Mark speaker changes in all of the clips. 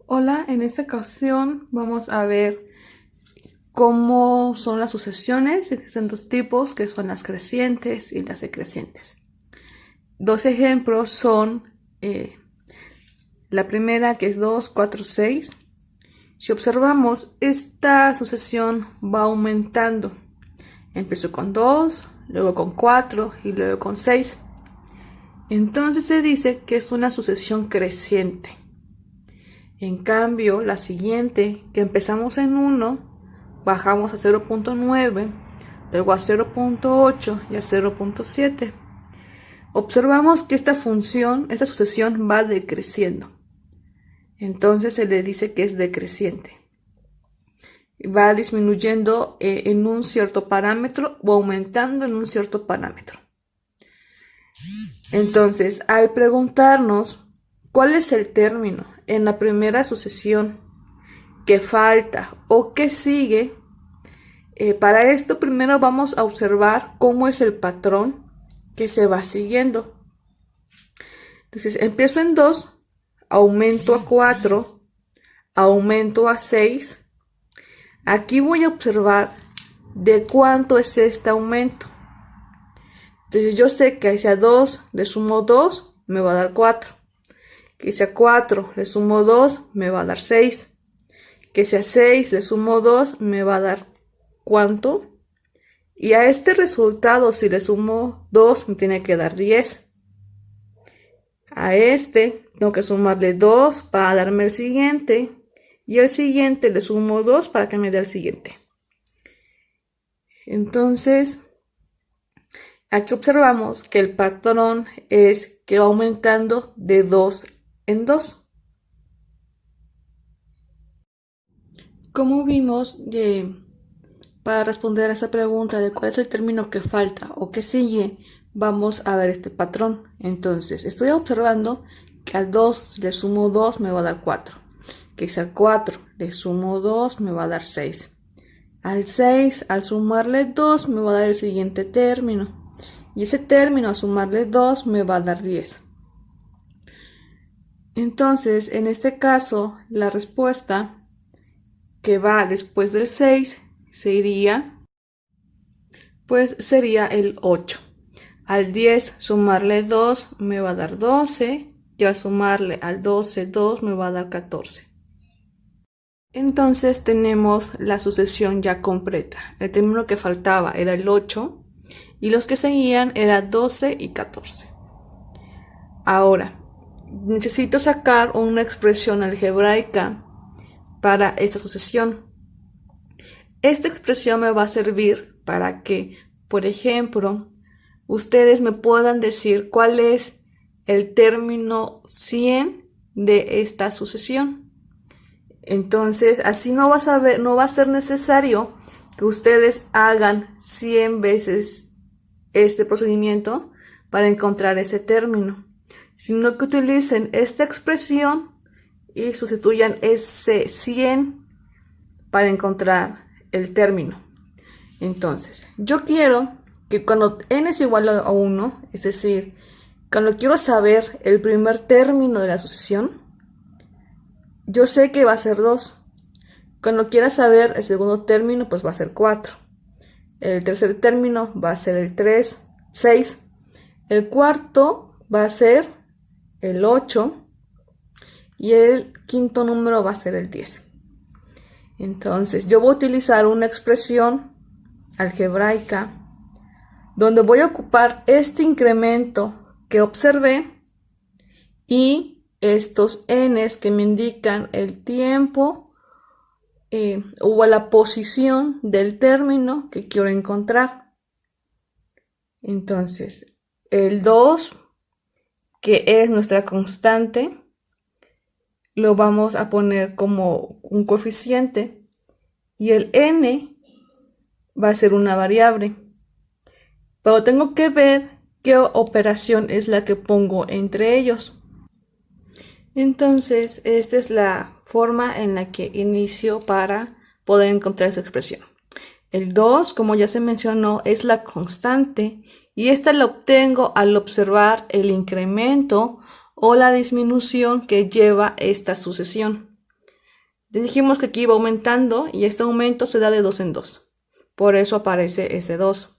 Speaker 1: Hola, en esta ocasión vamos a ver cómo son las sucesiones. Existen dos tipos, que son las crecientes y las decrecientes. Dos ejemplos son la primera, que es 2, 4, 6. Si observamos, esta sucesión va aumentando. Empezó con 2, luego con 4 y luego con 6. Entonces se dice que es una sucesión creciente. En cambio, la siguiente, que empezamos en 1, bajamos a 0.9, luego a 0.8 y a 0.7. Observamos que esta sucesión va decreciendo. Entonces se le dice que es decreciente. Va disminuyendo en un cierto parámetro o aumentando en un cierto parámetro. Entonces, al preguntarnos cuál es el término en la primera sucesión que falta o que sigue, para esto primero vamos a observar cómo es el patrón que se va siguiendo. Entonces empiezo en 2, aumento a 4, aumento a 6. Aquí voy a observar de cuánto es este aumento. Entonces yo sé que hacia 2 le sumo 2, me va a dar 4. Que si a 4 le sumo 2, me va a dar 6. Que si a 6 le sumo 2, me va a dar ¿cuánto? Y a este resultado, si le sumo 2, me tiene que dar 10. A este tengo que sumarle 2 para darme el siguiente. Y al siguiente le sumo 2 para que me dé el siguiente. Entonces, aquí observamos que el patrón es que va aumentando de 2 en 2. Como vimos, para responder a esa pregunta de cuál es el término que falta o que sigue, vamos a ver este patrón. Entonces, estoy observando que al 2 le sumo 2 me va a dar 4. Que si al 4 le sumo 2 me va a dar 6. Al 6, al sumarle 2 me va a dar el siguiente término. Y ese término, al sumarle 2, me va a dar 10. Entonces, en este caso, la respuesta que va después del 6 sería el 8. Al 10 sumarle 2 me va a dar 12 y al sumarle al 12 2 me va a dar 14. Entonces tenemos la sucesión ya completa. El término que faltaba era el 8 y los que seguían eran 12 y 14. Ahora, necesito sacar una expresión algebraica para esta sucesión. Esta expresión me va a servir para que, por ejemplo, ustedes me puedan decir cuál es el término 100 de esta sucesión. Entonces, así no va a ser necesario que ustedes hagan 100 veces este procedimiento para encontrar ese término, sino que utilicen esta expresión y sustituyan ese 100 para encontrar el término. Entonces, yo quiero que cuando n es igual a 1, es decir, cuando quiero saber el primer término de la sucesión, yo sé que va a ser 2. Cuando quiera saber el segundo término, pues va a ser 4. El tercer término va a ser el 6. El cuarto va a ser el 8. Y el quinto número va a ser el 10. Entonces, yo voy a utilizar una expresión algebraica donde voy a ocupar este incremento que observé y estos n's que me indican el tiempo o la posición del término que quiero encontrar. Entonces, el 2, que es nuestra constante, lo vamos a poner como un coeficiente y el n va a ser una variable. Pero tengo que ver qué operación es la que pongo entre ellos. Entonces, esta es la forma en la que inicio para poder encontrar esa expresión. El 2, como ya se mencionó, es la constante y esta la obtengo al observar el incremento o la disminución que lleva esta sucesión. Dijimos que aquí iba aumentando y este aumento se da de 2 en 2. Por eso aparece ese 2.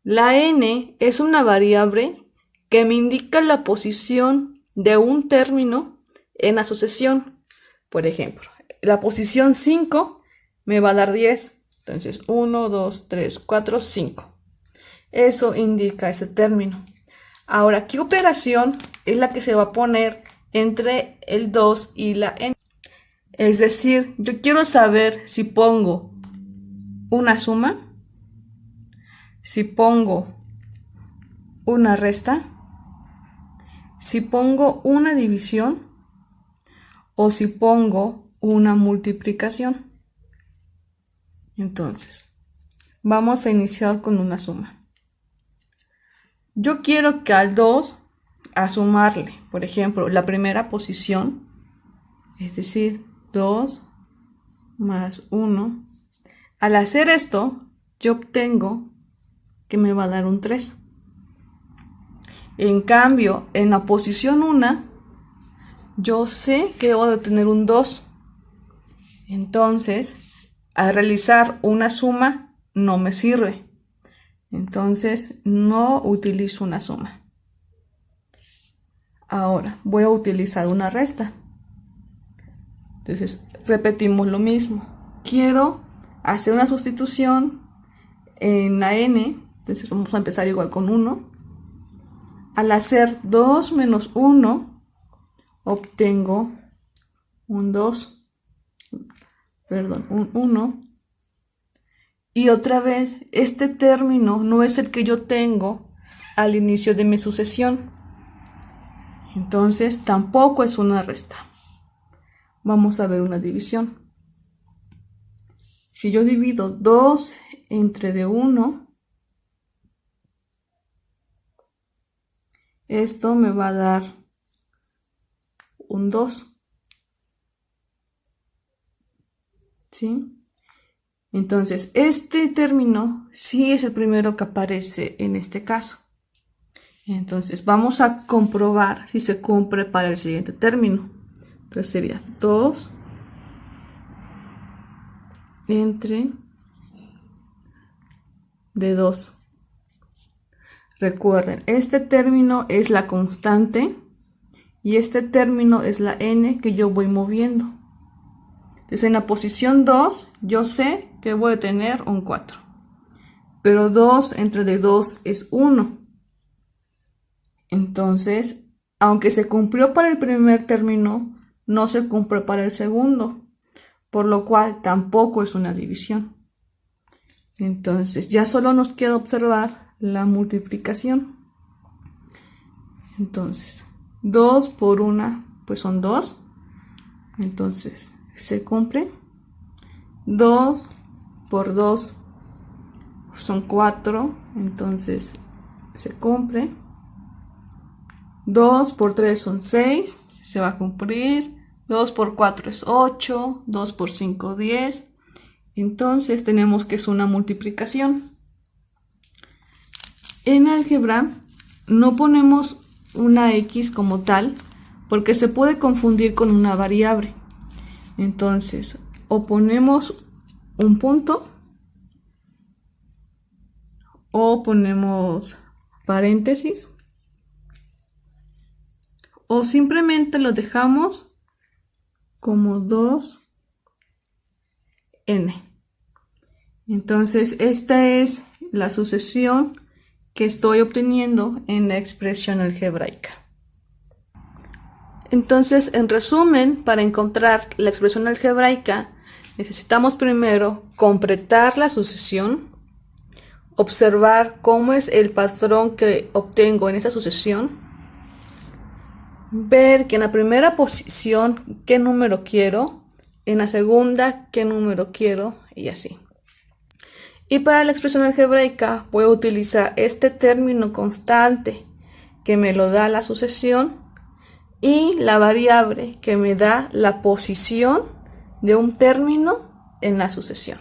Speaker 1: La n es una variable que me indica la posición de un término en la sucesión. Por ejemplo, la posición 5 me va a dar 10. Entonces 1, 2, 3, 4, 5. Eso indica ese término. Ahora, ¿qué operación es la que se va a poner entre el 2 y la n? Es decir, yo quiero saber si pongo una suma, si pongo una resta, si pongo una división o si pongo una multiplicación. Entonces, vamos a iniciar con una suma. Yo quiero que al 2, a sumarle, por ejemplo, la primera posición, es decir, 2 más 1. Al hacer esto, yo obtengo que me va a dar un 3. En cambio, en la posición 1, yo sé que debo de tener un 2. Entonces, al realizar una suma, no me sirve. Entonces, no utilizo una suma. Ahora, voy a utilizar una resta. Entonces, repetimos lo mismo. Quiero hacer una sustitución en la n. Entonces, vamos a empezar igual con 1. Al hacer 2 menos 1, obtengo un 2. Perdón, un 1. Y otra vez, este término no es el que yo tengo al inicio de mi sucesión. Entonces, tampoco es una resta. Vamos a ver una división. Si yo divido 2 entre de 1, esto me va a dar un 2. ¿Sí? Entonces, este término sí es el primero que aparece en este caso. Entonces, vamos a comprobar si se cumple para el siguiente término. Entonces sería 2 entre de 2. Recuerden, este término es la constante y este término es la n que yo voy moviendo. Entonces en la posición 2 yo sé que voy a tener un 4. Pero 2 entre de 2 es 1. Entonces, aunque se cumplió para el primer término, no se cumple para el segundo, por lo cual tampoco es una división. Entonces, ya solo nos queda observar la multiplicación. Entonces, 2 por 1, pues son 2. Entonces, se cumple. 2 por 2 son 4. Entonces, se cumple. 2 por 3 son 6. Se va a cumplir. 2 por 4 es 8. 2 por 5, 10. Entonces, tenemos que es una multiplicación. En álgebra no ponemos una x como tal porque se puede confundir con una variable. Entonces, o ponemos un punto o ponemos paréntesis o simplemente lo dejamos como 2n. Entonces, esta es la sucesión que estoy obteniendo en la expresión algebraica. Entonces, en resumen, para encontrar la expresión algebraica, necesitamos primero completar la sucesión, observar cómo es el patrón que obtengo en esa sucesión, ver que en la primera posición qué número quiero, en la segunda qué número quiero y así. Y para la expresión algebraica voy a utilizar este término constante que me lo da la sucesión y la variable que me da la posición de un término en la sucesión.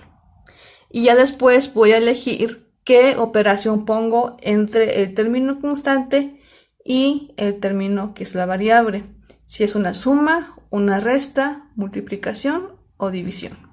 Speaker 1: Y ya después voy a elegir qué operación pongo entre el término constante y el término que es la variable. Si es una suma, una resta, multiplicación o división.